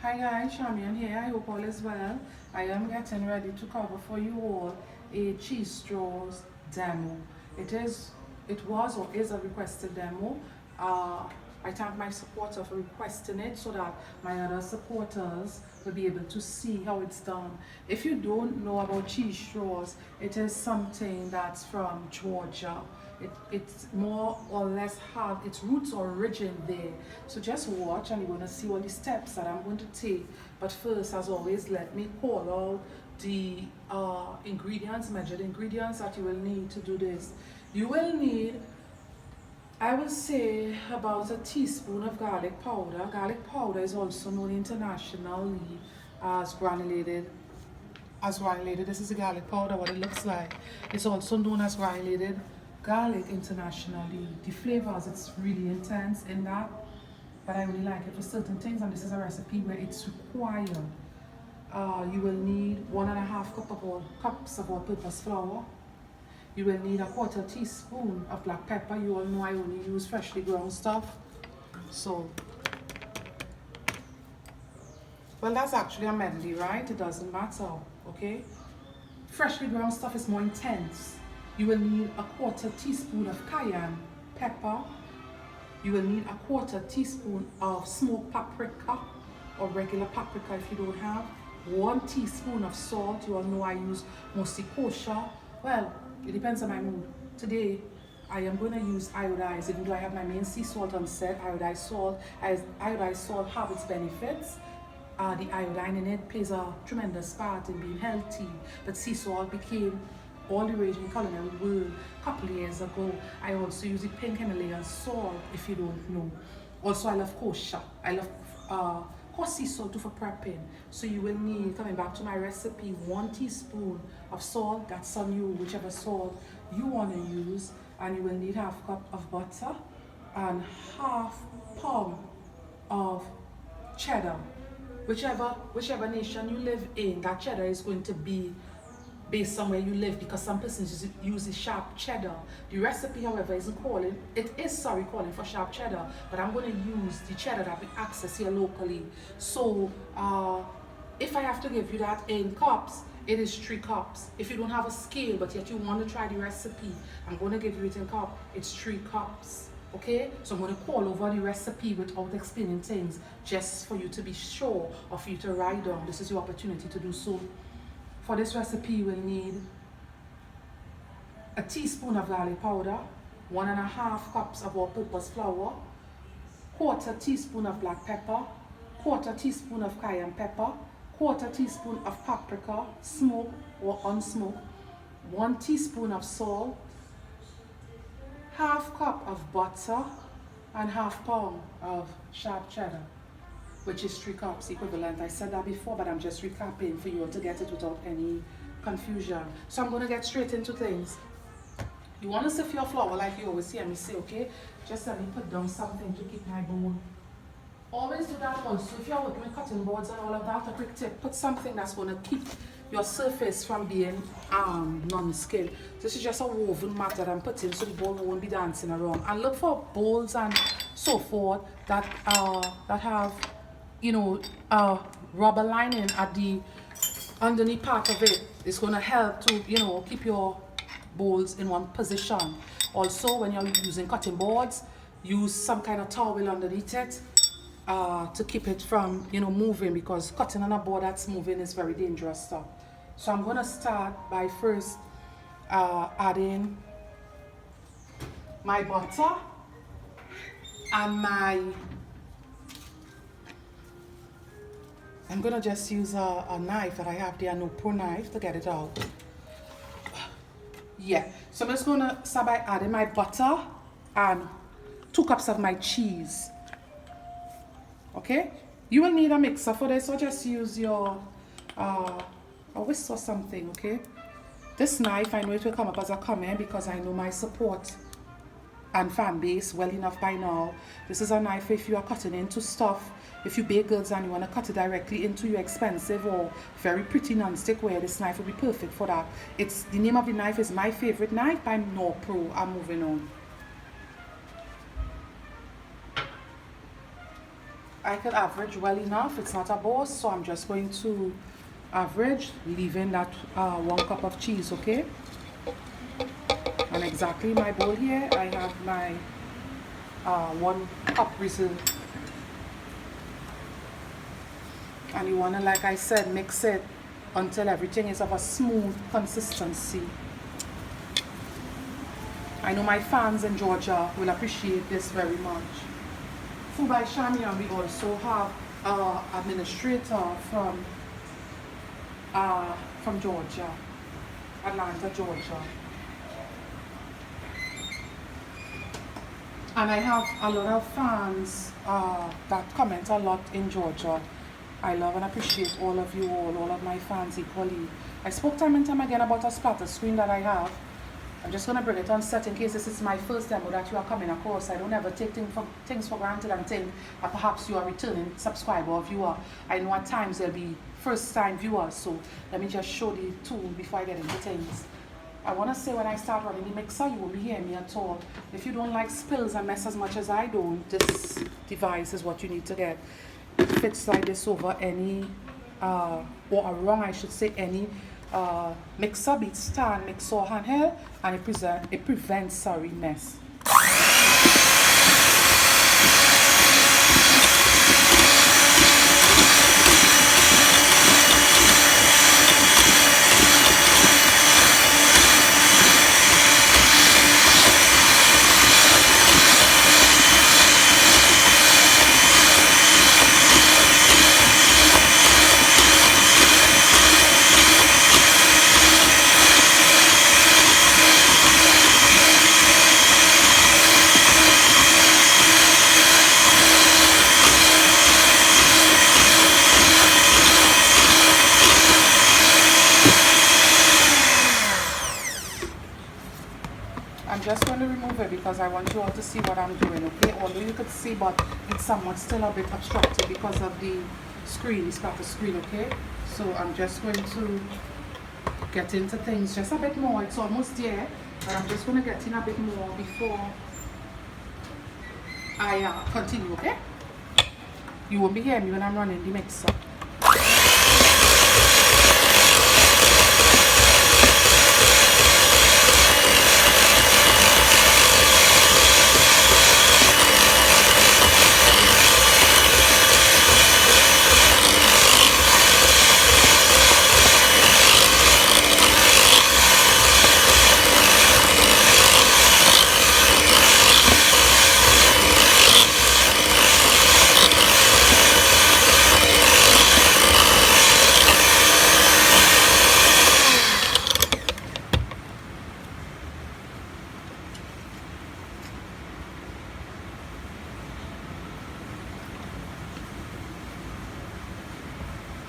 Hi guys, Chamion here. I hope all is well. I am getting ready to cover for you all a cheese straws demo. It is, it was or is a requested demo. Uh, I thank my supporter for requesting it so that my other supporters will be able to see how it's done. If you don't know about cheese straws, it is something that's from Georgia. It's more or less have its roots or origin there. So just watch and you're going to see all the steps that I'm going to take. But first, as always, let me call out the ingredients, measured ingredients that you will need to do this. You will need, I will say, about a teaspoon of garlic powder. Garlic powder is also known internationally as granulated. This is the garlic powder, what it looks like. It's also known as granulated garlic internationally. The flavors, it's really intense in that, but I really like it for certain things, and this is a recipe where it's required. You will need 1.5 cups of all-purpose flour. You will need a quarter teaspoon of black pepper. You all know I only use freshly ground stuff. So, well, that's actually a medley, right? It doesn't matter, okay? Freshly ground stuff is more intense. You will need a quarter teaspoon of cayenne pepper. You will need a quarter teaspoon of smoked paprika or regular paprika if you don't have. 1 teaspoon of salt. You all know I use mostly kosher. Well, it depends on my mood. Today, I am going to use iodized, even though I have my main sea salt on set. Iodized salt. Iodized salt have its benefits. The iodine in it plays a tremendous part in being healthy. But sea salt became all the rage in the culinary world a couple of years ago. I also use the pink Himalayan salt, if you don't know. Also, I love kosher. I love coarse sea salt too for prepping. So you will need, coming back to my recipe, 1 teaspoon of salt. That's on you, whichever salt you want to use. And you will need 1/2 cup of butter and 1/2 pound of cheddar. Whichever nation you live in, that cheddar is going to be based on where you live, because some persons use the sharp cheddar. The recipe, however, isn't calling, calling for sharp cheddar, but I'm going to use the cheddar that we access here locally. So if I have to give you that in cups, it is 3 cups. If you don't have a scale, but yet you want to try the recipe, I'm going to give you it in cup. It's 3 cups. Okay, so I'm going to call over the recipe without explaining things, just for you to be sure, or for you to write down. This is your opportunity to do so. For this recipe, you will need a teaspoon of garlic powder, 1.5 cups of all-purpose flour, quarter teaspoon of black pepper, quarter teaspoon of cayenne pepper, quarter teaspoon of paprika, smoked or unsmoked, 1 teaspoon of salt, 1/2 cup of butter, and 1/2 pound of sharp cheddar, which is 3 cups equivalent. I said that before, but I'm just recapping for you all to get it without any confusion. So I'm going to get straight into things. You want to sift your flour like you always hear me say, okay? Just let me put down something to keep my bowl. Always do that also. If you're working with cutting boards and all of that, a quick tip, put something that's going to keep your surface from being non-skin. This is just a woven mat that I'm putting so the bowl won't be dancing around. And look for bowls and so forth that have, you know, rubber lining at the underneath part of it. It's going to help to, you know, keep your bowls in one position. Also, when you're using cutting boards, use some kind of towel underneath it to keep it from, you know, moving, because cutting on a board that's moving is very dangerous stuff. So I'm going to start by first adding my butter and I'm going to just use a knife that I have there, no pro knife, to get it out. Yeah, so I'm just going to start by adding my butter and 2 cups of my cheese. Okay, you will need a mixer for this, so just use your a whisk or something. Okay, this knife, I know it will come up as a comment because I know my support and fan base well enough by now. This is a knife if you are cutting into stuff. If you bake goods and you want to cut it directly into your expensive or very pretty non-stick ware, this knife will be perfect for that. It's the name of the knife is My Favorite Knife by No Pro. I'm moving on. I could average well enough. It's not a boss, so I'm just going to average, leaving that 1 cup of cheese, okay? And exactly my bowl here, I have my 1 cup reserve. And you want to, like I said, mix it until everything is of a smooth consistency. I know my fans in Georgia will appreciate this very much. Food by Chamion, we also have an administrator from Georgia, Atlanta, Georgia. And I have a lot of fans that comment a lot in Georgia. I love and appreciate all of you all of my fans equally. I spoke time and time again about a splatter screen that I have. I'm just going to bring it on set in case this is my first demo that you are coming across. I don't ever take things for granted and think that perhaps you are a returning subscriber or viewer. I know at times there'll be first time viewers, so let me just show the tool before I get into things. I want to say when I start running the mixer, you won't be hearing me at all. If you don't like spills and mess as much as I don't, this device is what you need to get. It fits like this over any, or around I should say, any mixer, beat stand, mixer, handheld, and it prevents mess. I'm just going to remove it because I want you all to see what I'm doing, okay? Although you could see, but it's somewhat still a bit obstructed because of the screen, the splatter screen, okay? So I'm just going to get into things just a bit more. It's almost there, but I'm just going to get in a bit more before I continue, okay? You won't be hearing me when I'm running the mixer.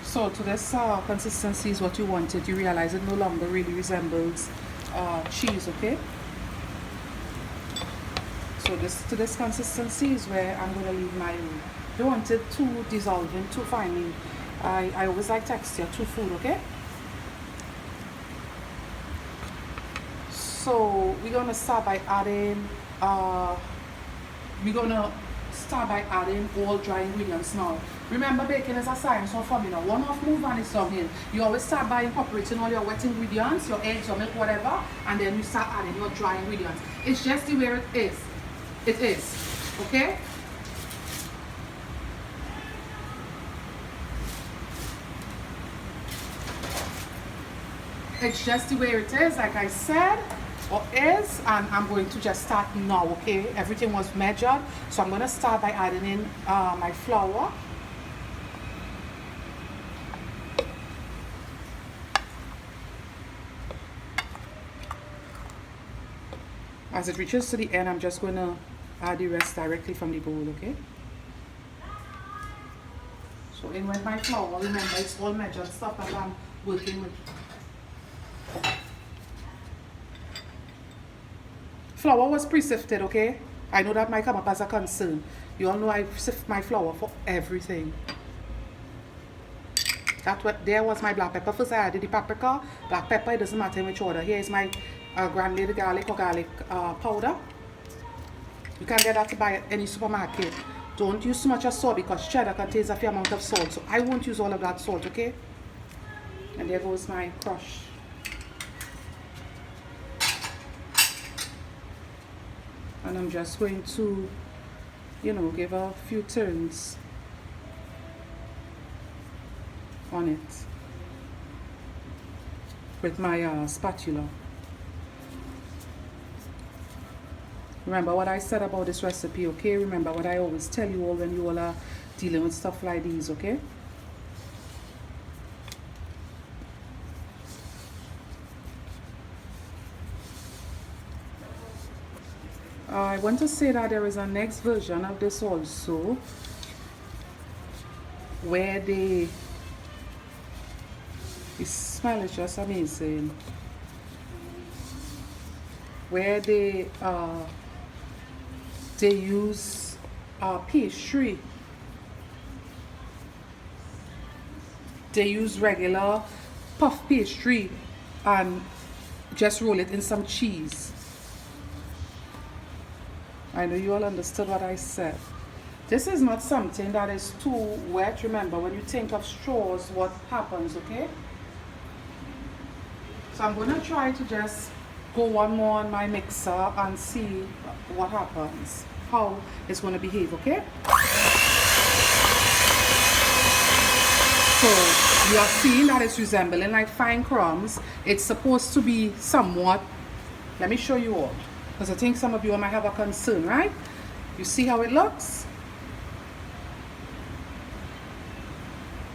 So to this consistency is what you wanted. You realize it no longer really resembles cheese, okay? So to this consistency is where I'm going to leave my own. Don't want it too dissolving, too finely. I always like texture, too full, okay? So we're going to start by adding all dry ingredients now. Remember, baking is a science or formula. One off move and it's downhill. You always start by incorporating all your wet ingredients, your eggs, your milk, whatever, and then you start adding your dry ingredients. It's just the way it is. It is. Okay? It's just the way it is, like I said. Or is, and I'm going to just start now, okay? Everything was measured, so I'm going to start by adding in my flour. As it reaches to the end, I'm just going to add the rest directly from the bowl, okay? So in went my flour. Remember, it's all measured stuff that I'm working with. Flour was pre-sifted, okay? I know that might come up as a concern. You all know I sift my flour for everything. There was my black pepper. First I added the paprika, black pepper, it doesn't matter in which order. Here is my granulated garlic or garlic powder. You can get that to buy at any supermarket. Don't use too much of salt because cheddar contains a fair amount of salt. So I won't use all of that salt, okay? And there goes my crush. And I'm just going to, you know, give a few turns on it with my spatula. Remember what I said about this recipe, okay? Remember what I always tell you all when you all are dealing with stuff like these, okay? I want to say that there is a next version of this also where the smell is just amazing, where they use pastry. They use regular puff pastry and just roll it in some cheese. I know you all understood what I said. This is not something that is too wet. Remember, when you think of straws, what happens, okay? So I'm going to try to just go one more on my mixer and see what happens, how it's going to behave, okay? So you are seeing that it's resembling like fine crumbs. It's supposed to be somewhat, let me show you all, because I think some of you might have a concern, right? You see how it looks?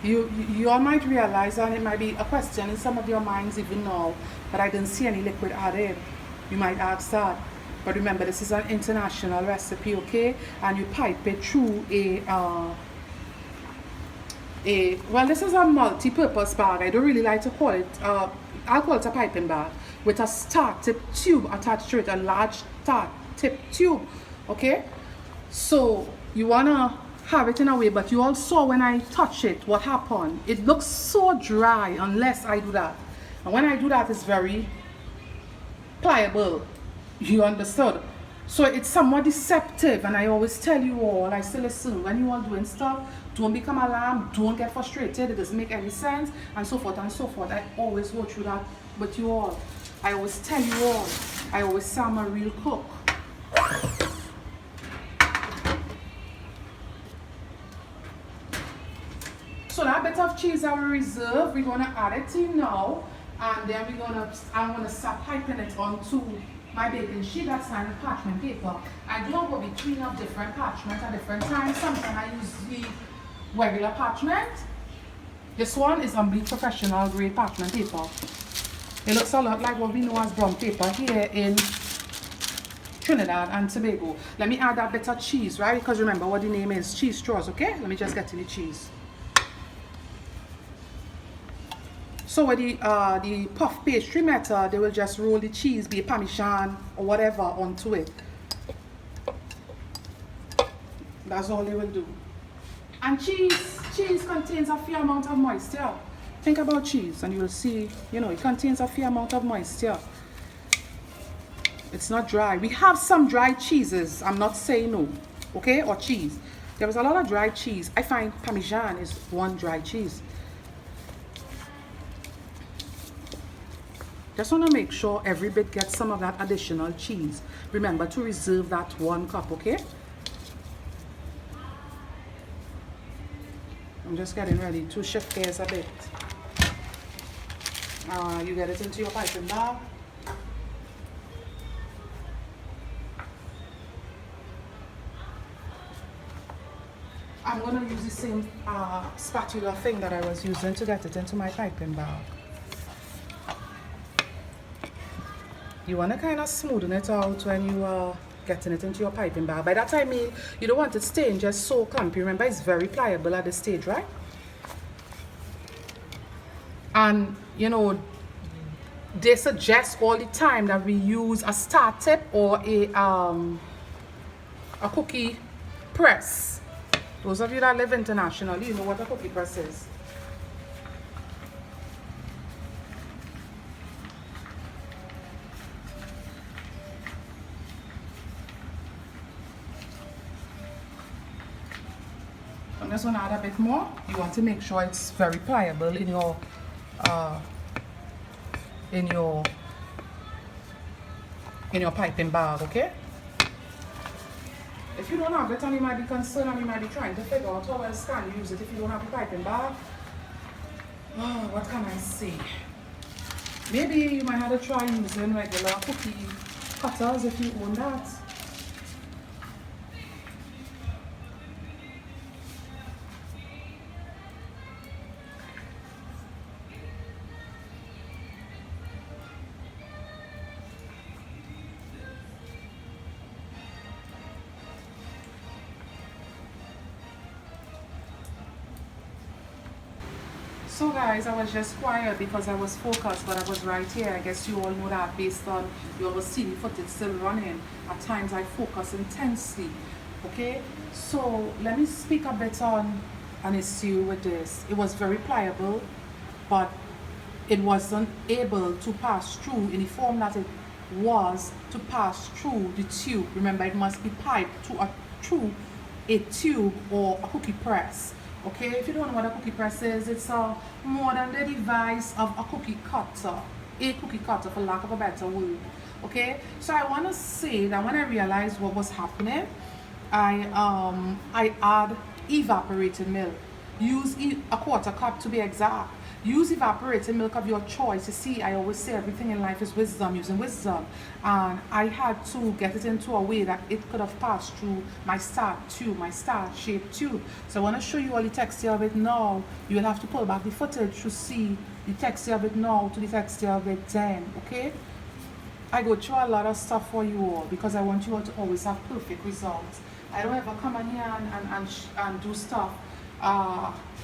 You all might realize, and it might be a question in some of your minds even now, that I didn't see any liquid added. You might ask that. But remember, this is an international recipe, okay? And you pipe it through well, this is a multi-purpose bag. I don't really like to call it, I'll call it a piping bag with a start tip tube attached to it, a large start tip tube, okay? So you wanna have it in a way, but you all saw when I touch it what happened. It looks so dry unless I do that, and when I do that, it's very pliable. You understood? So it's somewhat deceptive, and I always tell you all, I still listen, when you all doing stuff, don't become alarmed, don't get frustrated, it doesn't make any sense, and so forth and so forth. I always go through that with you all. I always tell you all, I always say I'm a real cook. So that bit of cheese that we reserve, we're gonna add it in now, and then I'm gonna start piping it onto my baking sheet. That's fine, parchment paper. I do not go between of different parchment at different times. Sometimes I use the regular parchment. This one is Bleach Professional grade parchment paper. It looks a lot like what we know as brown paper here in Trinidad and Tobago. Let me add that bit of cheese, right? Because remember what the name is, cheese straws, okay? Let me just get to the cheese. So with the puff pastry method, they will just roll the cheese, be it Parmesan or whatever, onto it. That's all they will do. And cheese contains a fair amount of moisture. Think about cheese and you will see, you know, it contains a fair amount of moisture. It's not dry. We have some dry cheeses, I'm not saying no, okay, or cheese. There is a lot of dry cheese. I find Parmesan is one dry cheese. Just want to make sure every bit gets some of that additional cheese. Remember to reserve that 1 cup, okay? I'm just getting ready to shift gears a bit. You get it into your piping bag. I'm going to use the same spatula thing that I was using to get it into my piping bag. You want to kind of smoothen it out when you are getting it into your piping bag. By that time, you don't want it staying just so clumpy. Remember, it's very pliable at this stage, right? And, you know, they suggest all the time that we use a star tip or a cookie press. Those of you that live internationally, you know what a cookie press is. just want to add a bit more. You want to make sure it's very pliable in your piping bag, okay? If you don't have it and you might be concerned and you might be trying to figure out how else can you use it if you don't have a piping bag, what can I say? Maybe you might have to try using regular cookie cutters if you own that. So guys, I was just quiet because I was focused, but I was right here. I guess you all know that based on your CD footage still running. At times I focus intensely, okay? So let me speak a bit on an issue with this. It was very pliable, but it wasn't able to pass through in the form that it was to pass through the tube. Remember, it must be piped through a tube or a cookie press. Okay, if you don't know what a cookie press is, it's a more than the device of a cookie cutter for lack of a better word. Okay, so I want to say that when I realized what was happening, I add evaporated milk. Use a quarter cup to be exact. Use evaporated milk of your choice. You see, I always say everything in life is wisdom, using wisdom. And I had to get it into a way that it could have passed through my star tube, my star-shaped tube. So I want to show you all the texture of it now. You will have to pull back the footage to see the texture of it now to the texture of it then, okay? I go through a lot of stuff for you all because I want you all to always have perfect results. I don't ever come in here and do stuff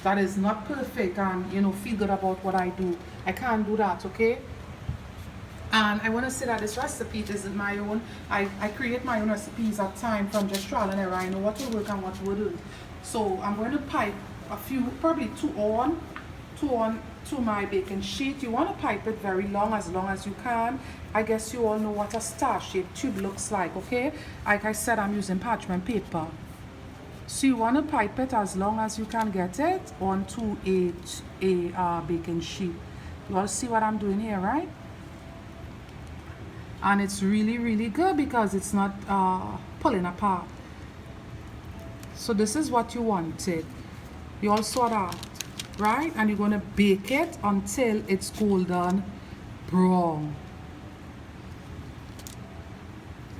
that is not perfect and, you know, feel good about what I do. I can't do that, okay? And I want to say that this recipe isn't my own. I create my own recipes at times from just trial and error. I know what will work and what wouldn't. So I'm going to pipe a few, probably two on to my baking sheet. You want to pipe it very long as you can. I guess you all know what a star-shaped tube looks like, okay? Like I said, I'm using parchment paper. So you want to pipe it as long as you can get it onto a baking sheet. You all see what I'm doing here, right? And it's really, really good because it's not pulling apart. So this is what you wanted. You all saw that, right? And you're going to bake it until it's golden brown.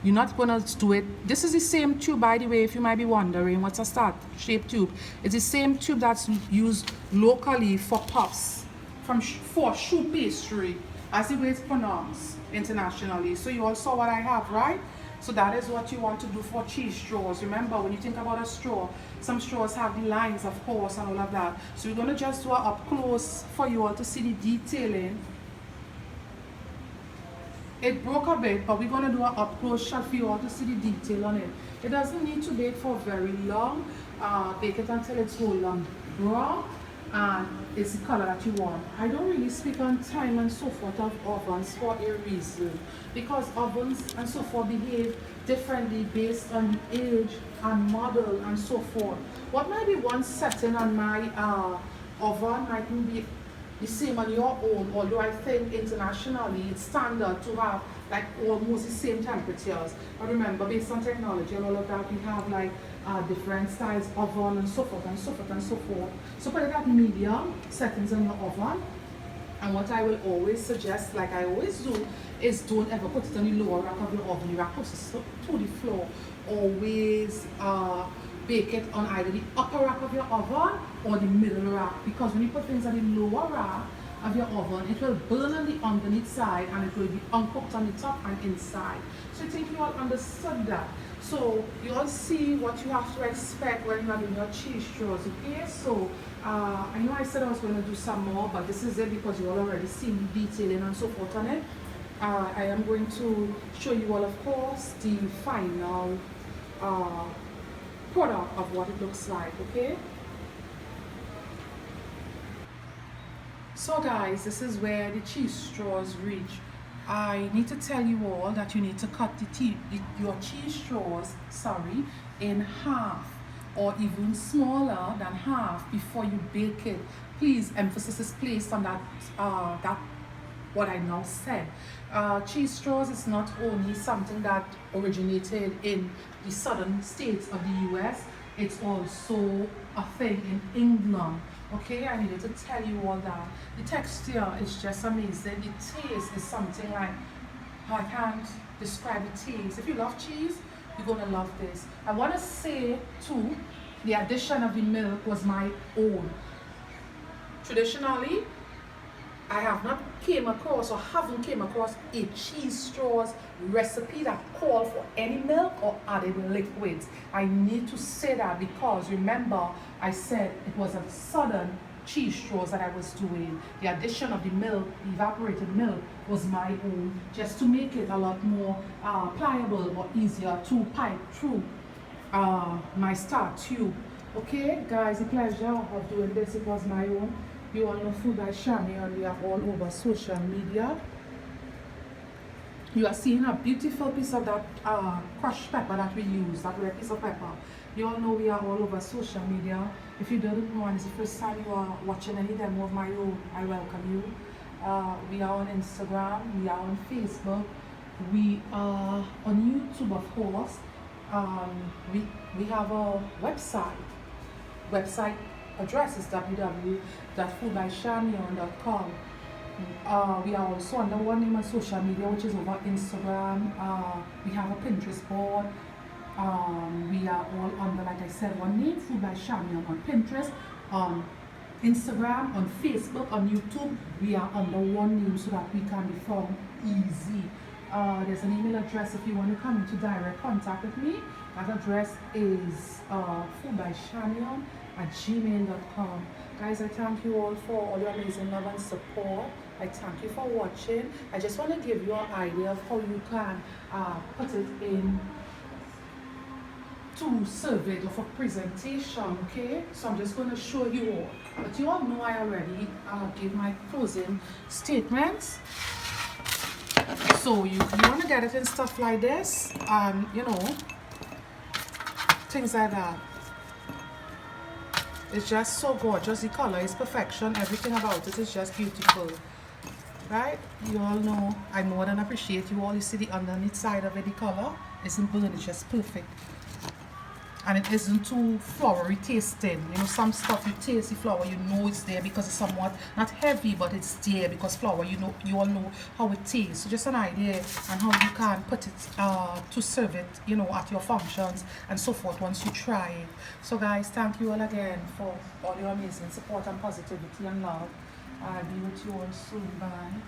You're not going to do it. This is the same tube, by the way, if you might be wondering what's a star-shaped tube. It's the same tube that's used locally for puffs, for choux pastry, as the way it's pronounced internationally. So you all saw what I have, right? So that is what you want to do for cheese straws. Remember, when you think about a straw, some straws have the lines, of course, and all of that. So we're going to just do it up close for you all to see the detailing. It broke a bit, but we're going to do an up close shot for you all to see the detail on it. It doesn't need to bake for very long. Bake it until it's golden brown and it's the color that you want. I don't really speak on time and so forth of ovens for a reason, because ovens and so forth behave differently based on the age and model and so forth. What might be one setting on my oven might be the same on your own, although I think internationally it's standard to have like almost the same temperatures. But remember, based on technology and all of that, we have like different styles of oven and so forth and so forth and so forth. So put it at medium settings on your oven. And what I will always suggest, like I always do, is don't ever put it on the lower rack of your oven. You rack it to the floor. Always bake it on either the upper rack of your oven or the middle rack, because when you put things on the lower rack of your oven, it will burn on the underneath side and it will be uncooked on the top and inside. So I think you all understood that. So you all see what you have to expect when you are doing your cheese straws, okay? So I know I said I was going to do some more, but this is it because you all already seen the detailing and so forth on it. I am going to show you all, of course, the final product of what it looks like, okay? So guys, this is where the cheese straws reach. I need to tell you all that you need to cut your cheese straws, in half, or even smaller than half before you bake it. Please, emphasis is placed on that what I now said. Cheese straws is not only something that originated in the southern states of the US, it's also a thing in England. Okay, I needed to tell you all that. The texture is just amazing. The taste is something like, I can't describe the taste. If you love cheese, you're gonna love this. I wanna say too, the addition of the milk was my own. Traditionally, I have not came across or haven't came across a cheese straws recipe that call for any milk or added liquids. I need to say that because remember I said it was a southern cheese straws that I was doing. The addition of the milk, the evaporated milk, was my own, just to make it a lot more pliable or easier to pipe through my star tube. Okay, guys, the pleasure of doing this, it was my own. You all know Food by Chamion, we are all over social media. You are seeing a beautiful piece of that crushed pepper that we use, that red piece of pepper. You all know we are all over social media. If you don't know and it's the first time you are watching any demo of my own, I welcome you. We are on Instagram, we are on Facebook, we are on YouTube of course. We have a website address is www.foodbychamion.com. We are also under one name on social media, which is over Instagram. We have a Pinterest board. We are all under, like I said, one name, Food by Chamion, on Pinterest, on Instagram, on Facebook, on YouTube. We are under one name so that we can be found easy. There's an email address if you want to come into direct contact with me. That address is foodbychamion@gmail.com. Guys, I thank you all for all your amazing love and support. I thank you for watching. I just want to give you an idea of how you can put it in to serve it or for presentation, okay? So I'm just going to show you all. But you all know I already gave my closing statements. So you want to get it in stuff like this, you know, things like that. It's just so gorgeous. The color is perfection. Everything about it is just beautiful, right? You all know I more than appreciate you all. You see the underneath side of it, the color isn't burned, it's just perfect. And it isn't too flowery tasting. You know, some stuff you taste the flour, you know it's there because it's somewhat not heavy, but it's there because flour, you know, you all know how it tastes. So just an idea on how you can put it to serve it, you know, at your functions and so forth once you try it. So guys, thank you all again for all your amazing support and positivity and love. I'll be with you all soon. Bye.